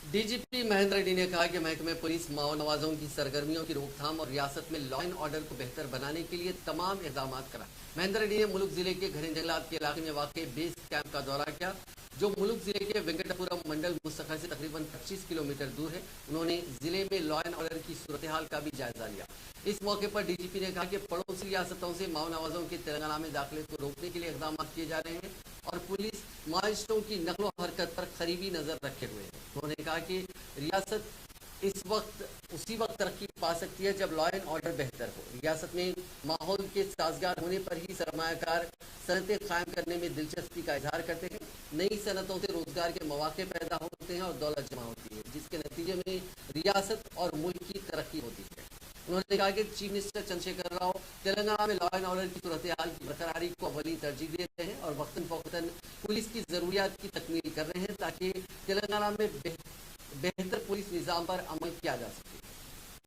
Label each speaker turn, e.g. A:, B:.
A: DGP Mahendra Reddy ने कहा कि महकमे पुलिस माओ नवाजों की सरगर्मियों की रोकथाम और रियासत में लॉ एंड ऑर्डर को बेहतर बनाने के लिए तमाम इकदाम करा। महेंद्र रेड्डी ने मुलुक जिले के घरें जंगलात के इलाके में वाक़ बेस कैंप का दौरा किया, जो मुलुक जिले के वेंकटपुरम मंडल मुस्तखर से तकरीबन 25 किलोमीटर दूर है। उन्होंने जिले में लॉ एंड ऑर्डर की सूरत हाल का भी जायजा लिया। इस मौके पर डीजीपी ने कहा कि पड़ोसी रियासतों से माओ नवाजों के तेलंगाना में दाखिले को रोकने के लिए इकदाम किए जा रहे हैं और पुलिस माओइस्टों की नकलो हरकत पर करीबी नजर रखे हुए है। उन्होंने कहा कि रियासत उसी वक्त तरक्की पा सकती है जब लॉ एंड ऑर्डर बेहतर हो। रियासत में माहौल के साजगार होने पर ही सरमायाकार सनतें कायम करने में दिलचस्पी का इजहार करते हैं। नई सनतों से रोजगार के मौके पैदा होते हैं और दौलत जमा होती है, जिसके नतीजे में रियासत और मुल्क की तरक्की होती है। उन्होंने कहा कि चीफ मिनिस्टर चंद्रशेखर राव तेलंगाना में लॉ एंड ऑर्डर की सूरत हाल की बरकरारी को अव्वली तरजीह दे रहे हैं और वक्तन फौक्तन पुलिस की जरूरियात की तकमील कर रहे हैं ताकि तेलंगाना में बेहतर पुलिस निज़ाम पर अमल किया जा सके।